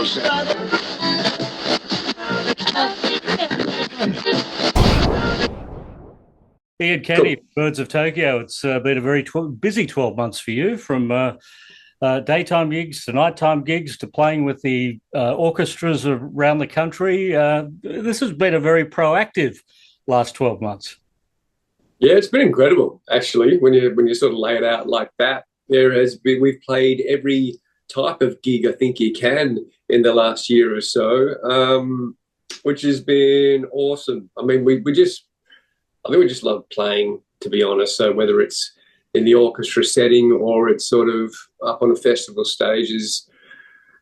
Ian Kenny, cool. Birds of Tokyo. It's been a very busy 12 months for you, from daytime gigs to nighttime gigs to playing with the orchestras around the country. This has been a very proactive last 12 months. Yeah, it's been incredible, actually, when you sort of lay it out like that. We've played every type of gig I think you can in the last year or so, which has been awesome. I mean, I think we just love playing, to be honest. So whether it's in the orchestra setting or it's sort of up on a festival stages,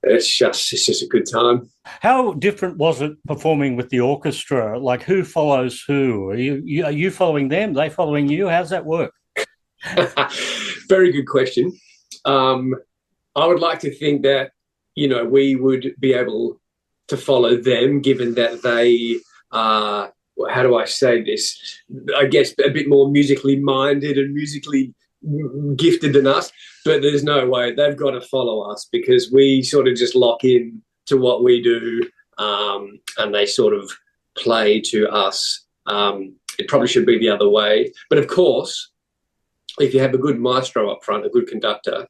it's just a good time. How different was it performing with the orchestra? Like, who follows who? Are you following them? They following you? How's that work? Very good question. I would like to think that, we would be able to follow them, given that they are, how do I say this? I guess a bit more musically minded and musically gifted than us, but there's no way. They've got to follow us because we sort of just lock in to what we do, and they sort of play to us. It probably should be the other way. But of course, if you have a good maestro up front, a good conductor,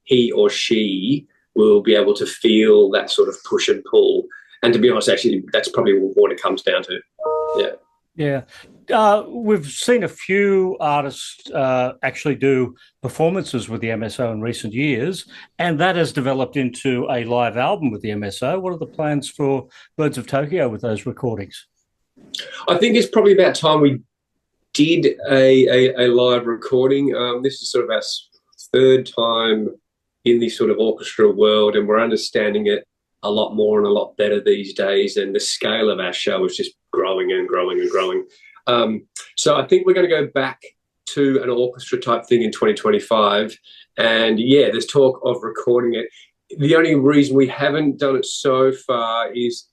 he or she will be able to feel that sort of push and pull. And to be honest, actually, that's probably what it comes down to. Yeah. Yeah. We've seen a few artists actually do performances with the MSO in recent years, and that has developed into a live album with the MSO. What are the plans for Birds of Tokyo with those recordings? I think it's probably about time we did a live recording. This is sort of our third time in the sort of orchestral world, and we're understanding it a lot more and a lot better these days, and the scale of our show is just growing and growing and growing. So I think we're going to go back to an orchestra type thing in 2025, and there's talk of recording it. The only reason we haven't done it so far is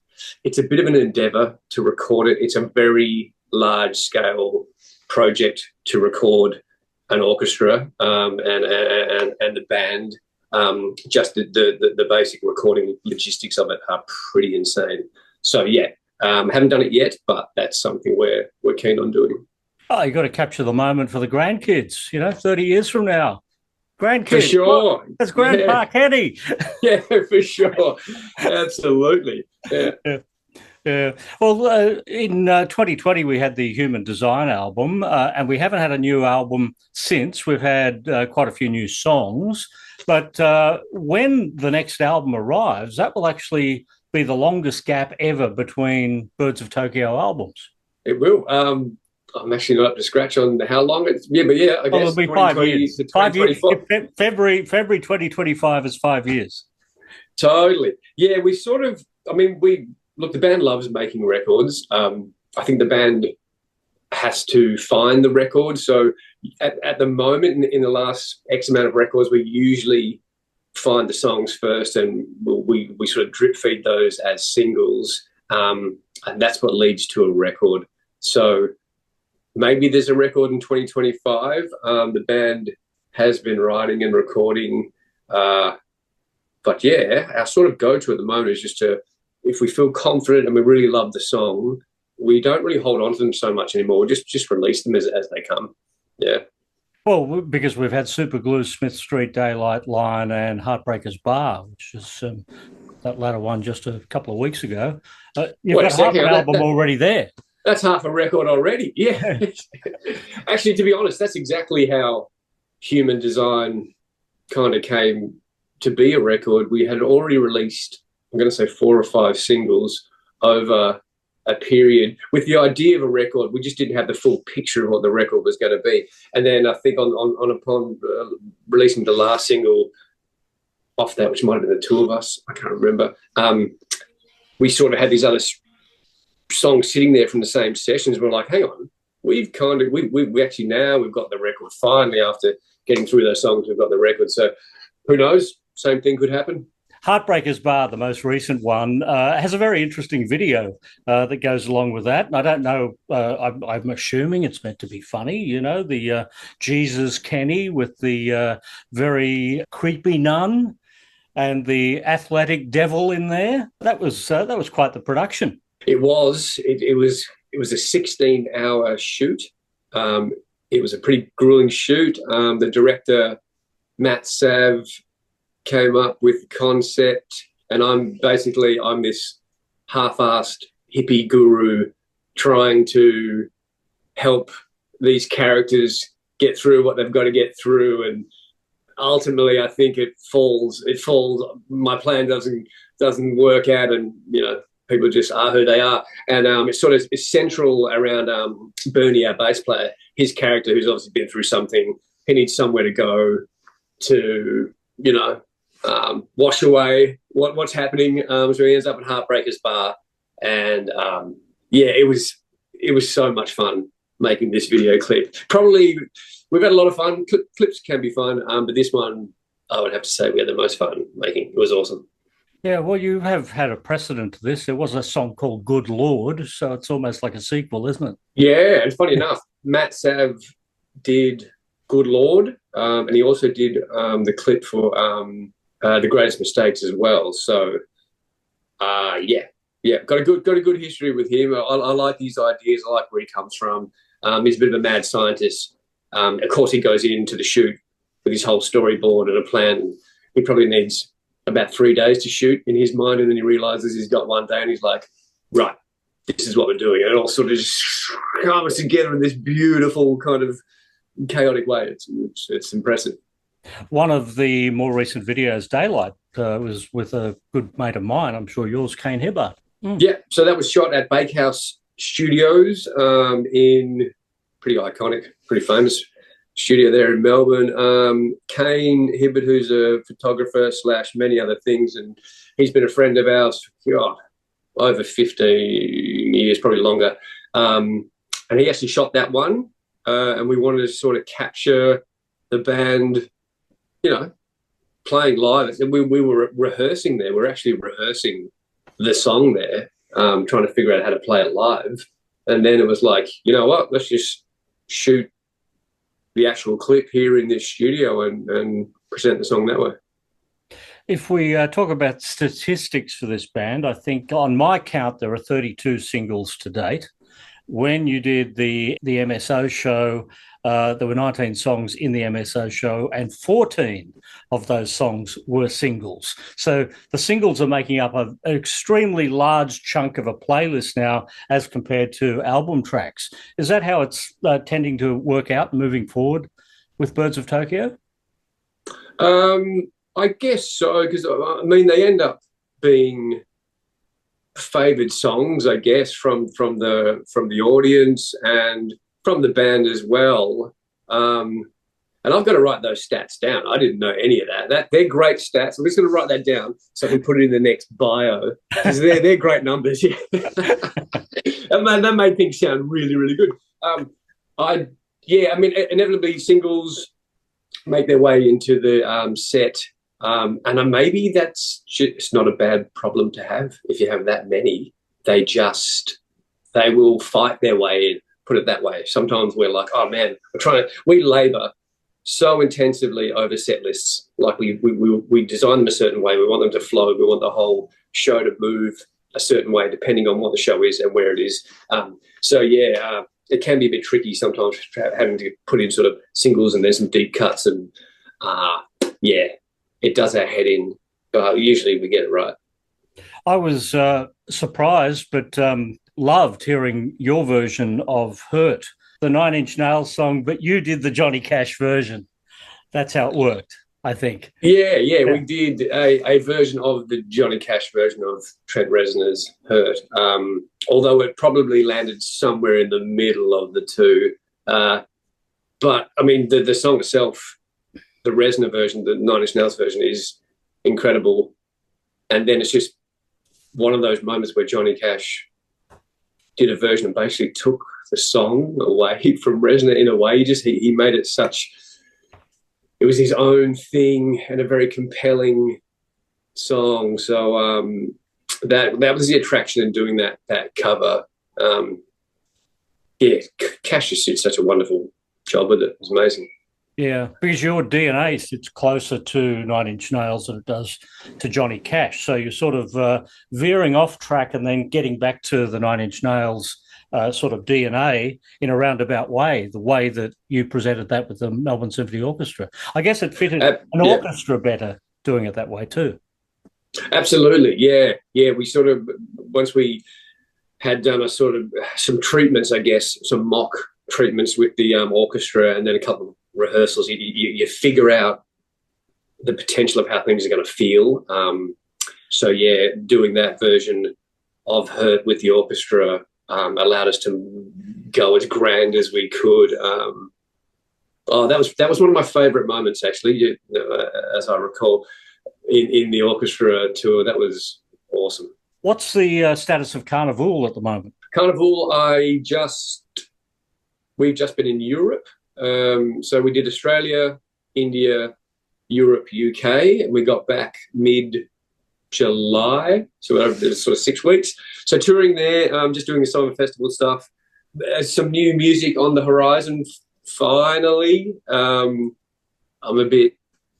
it's a bit of an endeavour to record it. It's a very large scale project to record an orchestra and the band. Just the basic recording logistics of it are pretty insane. So haven't done it yet, but that's something we're keen on doing. Oh, you got to capture the moment for the grandkids. 30 years from now, grandkids. For sure, that's Grandpa Kenny. Yeah, for sure, absolutely. Yeah. Yeah. Well, in 2020, we had the Human Design album, and we haven't had a new album since. We've had quite a few new songs. But when the next album arrives, that will actually be the longest gap ever between Birds of Tokyo albums. It will. I'm actually not up to scratch on how long it's. I guess it'll be 5 years. 5 years. February 2025 is 5 years. Totally. Yeah, we sort of. Look, the band loves making records. I think the band has to find the record. So at the moment, in the last X amount of records, we usually find the songs first, and we sort of drip feed those as singles, and that's what leads to a record. So maybe there's a record in 2025. The band has been writing and recording, but our sort of go-to at the moment is just to, if we feel confident and we really love the song, we don't really hold on to them so much anymore. Just release them as they come. Yeah. Well, because we've had Superglue, Smith Street, Daylight Line, and Heartbreakers Bar, which is that latter one just a couple of weeks ago. You've got half an album already there. That's half a record already. Yeah. Actually, to be honest, that's exactly how Human Design kind of came to be a record. We had already released, I'm going to say 4 or 5 singles over a period with the idea of a record. We just didn't have the full picture of what the record was going to be. And then I think upon releasing the last single off that, which might have been the two of us, I can't remember, we sort of had these other songs sitting there from the same sessions. We're like, hang on, we actually now we've got the record. Finally, after getting through those songs, we've got the record. So who knows? Same thing could happen. Heartbreakers Bar, the most recent one, has a very interesting video that goes along with that. And I don't know, I'm assuming it's meant to be funny, the Jesus Kenny with the very creepy nun. and the athletic devil in there. That was quite the production. It was. It was a 16-hour shoot. It was a pretty grueling shoot. The director, Matt Sav, came up with the concept, and I'm this half-assed hippie guru trying to help these characters get through what they've got to get through, and ultimately I think it falls. My plan doesn't work out, and people just are who they are. And it's central around Bernie, our bass player, his character, who's obviously been through something. He needs somewhere to go to, wash away what's happening. So he ends up at HEARTBREAKERS bar, and it was so much fun making this video clip. Probably we've had a lot of fun. Clips can be fun, but this one I would have to say we had the most fun making. It was awesome. Yeah, well, you have had a precedent to this. There was a song called Good Lord, so it's almost like a sequel, isn't it? Yeah, and funny enough, Matt Sav did Good Lord, and he also did the clip for The Greatest Mistakes as well. So, got a good history with him. I like his ideas. I like where he comes from. He's a bit of a mad scientist. Of course, he goes into the shoot with his whole storyboard and a plan. He probably needs about 3 days to shoot in his mind, and then he realizes he's got 1 day, and he's like, right, this is what we're doing. And it all sort of just comes together in this beautiful kind of chaotic way. It's impressive. One of the more recent videos, Daylight, was with a good mate of mine. I'm sure yours, Kane Hibbard. Yeah, so that was shot at Beck Studios in pretty iconic, pretty famous studio there in Melbourne. Kane Hibbard, who's a photographer / many other things, and he's been a friend of ours for over 15 years, probably longer. And he actually shot that one, and we wanted to sort of capture the band, playing live. And we were rehearsing there. We're actually rehearsing the song there, trying to figure out how to play it live. And then it was like, you know what, let's just shoot the actual clip here in this studio and present the song that way. If we talk about statistics for this band, I think on my count there are 32 singles to date. When you did the MSO show, there were 19 songs in the MSO show, and 14 of those songs were singles. So the singles are making up an extremely large chunk of a playlist now as compared to album tracks. Is that how it's tending to work out moving forward with Birds of Tokyo? I guess so, because they end up being favoured songs, I guess, from the audience and from the band as well. And I've got to write those stats down. I didn't know any of that. They're great stats. I'm just going to write that down so I can put it in the next bio, because they're great numbers. Yeah. That made things sound really, really good. Inevitably singles make their way into the set. And maybe that's just not a bad problem to have. If you have that many, they will fight their way in, put it that way. Sometimes we're like, oh man, we labour so intensively over set lists. Like we design them a certain way. We want them to flow. We want the whole show to move a certain way depending on what the show is and where it is. It can be a bit tricky sometimes having to put in sort of singles and then some deep cuts, and it does our head in. Usually we get it right. I was surprised, but loved hearing your version of Hurt, the Nine Inch Nails song, but you did the Johnny Cash version. That's how it worked, I think. Yeah. We did a version of the Johnny Cash version of Trent Reznor's Hurt, although it probably landed somewhere in the middle of the two. But, the song itself, the Reznor version, the Nine Inch Nails version, is incredible. And then it's just one of those moments where Johnny Cash did a version and basically took the song away from Reznor in a way. He made it it was his own thing and a very compelling song. So that was the attraction in doing that cover. Cash just did such a wonderful job with it. It was amazing. Yeah, because your DNA sits closer to Nine Inch Nails than it does to Johnny Cash. So you're sort of veering off track and then getting back to the Nine Inch Nails sort of DNA in a roundabout way, the way that you presented that with the Melbourne Symphony Orchestra. I guess it fitted an orchestra better doing it that way too. Absolutely, yeah. Yeah, we sort of, once we had done a sort of some treatments, I guess, some mock treatments with the orchestra and then a couple of rehearsals, you figure out the potential of how things are going to feel. So yeah, doing that version of Hurt with the orchestra allowed us to go as grand as we could. That was one of my favourite moments, actually, as I recall, in the orchestra tour. That was awesome. What's the status of Carnival at the moment? Carnival, we've just been in Europe. So we did Australia, India, Europe, UK, and we got back mid-July. So it was sort of 6 weeks. So touring there, just doing the summer festival stuff. There's some new music on the horizon, finally. I'm a bit,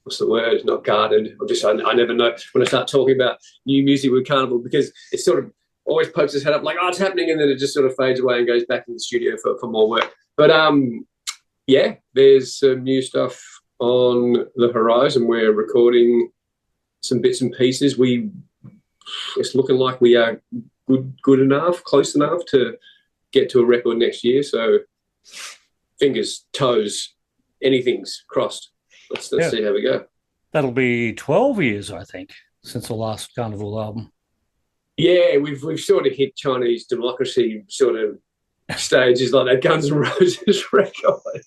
what's the word, not guarded. I never know when I start talking about new music with Carnival, because it sort of always pokes its head up like, oh, it's happening, and then it just sort of fades away and goes back in the studio for more work. But yeah, there's some new stuff on the horizon. We're recording some bits and pieces. It's looking like we are good enough, close enough to get to a record next year. So fingers, toes, anything's crossed. Let's see how we go. That'll be 12 years, I think, since the last Carnival album. Yeah, we've sort of hit Chinese democracy sort of stages like that Guns N' Roses record.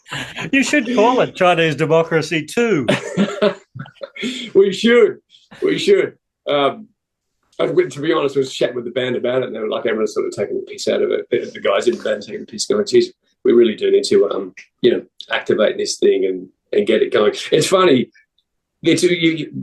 You should call it Chinese democracy too. We should. To be honest, I was chatting with the band about it, and they were like, everyone's sort of taking the piss out of it. The guys in the band taking the piss, going, geez, we really do need to, activate this thing and get it going. It's funny.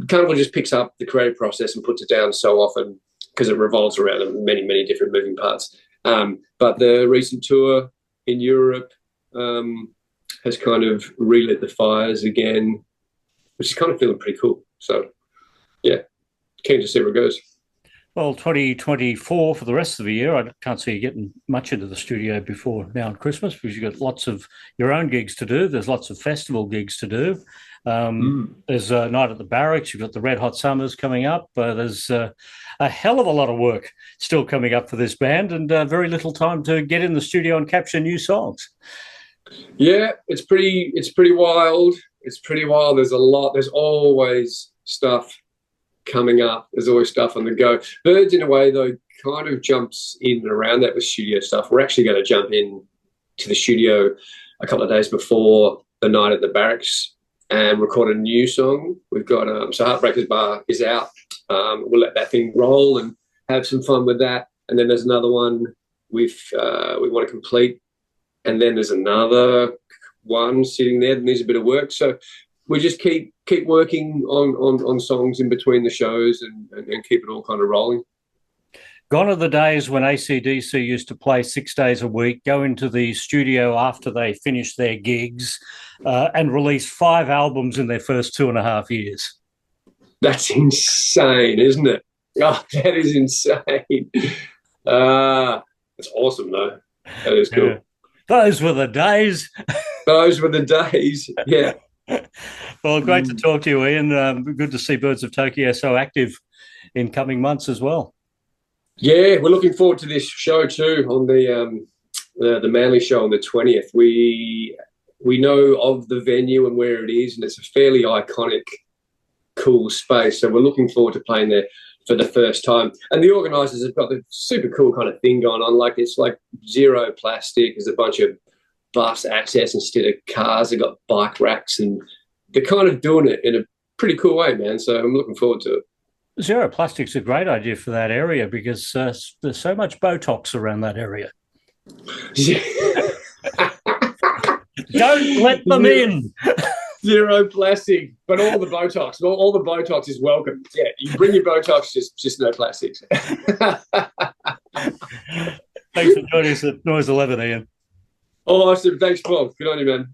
Carnival just picks up the creative process and puts it down so often because it revolves around many, many different moving parts. But the recent tour in Europe has kind of relit the fires again, which is kind of feeling pretty cool. So, yeah, keen to see where it goes. Well, 2024 for the rest of the year, I can't see you getting much into the studio before now and Christmas, because you've got lots of your own gigs to do. There's lots of festival gigs to do. There's a night at the Barracks. You've got the Red Hot Summers coming up. There's a hell of a lot of work still coming up for this band, and very little time to get in the studio and capture new songs. Yeah, it's pretty wild. It's pretty wild. There's a lot. There's always stuff coming up. There's always stuff on the go. Birds, in a way, though, kind of jumps in and around that with studio stuff. We're actually going to jump in to the studio a couple of days before the night at the Barracks and record a new song. We've got so HEARTBREAKERS Bar is out. We'll let that thing roll and have some fun with that. And then there's another one we want to complete. And then there's another one sitting there that needs a bit of work. So we just keep working on songs in between the shows and keep it all kind of rolling. Gone are the days when AC/DC used to play 6 days a week, go into the studio after they finished their gigs and release 5 albums in their first 2.5 years. That's insane, isn't it? Oh, that is insane. That's awesome, though. That is cool. Yeah. Those were the days. Those were the days, yeah. Well, great to talk to you, Ian. Good to see Birds of Tokyo so active in coming months as well. Yeah, we're looking forward to this show too on the Manly show on the 20th. We know of the venue and where it is, and it's a fairly iconic, cool space. So we're looking forward to playing there for the first time. And the organisers have got the super cool kind of thing going on. Like, it's like zero plastic. There's a bunch of bus access instead of cars. They've got bike racks, and they're kind of doing it in a pretty cool way, man. So I'm looking forward to it. Zero plastic's a great idea for that area, because there's so much Botox around that area. Don't let them in. Zero plastic, but all the Botox. All the Botox is welcome. Yeah, you bring your Botox, just no plastics. Thanks for joining us at Noise 11, Ian. Awesome. Thanks, Paul. Good on you, man.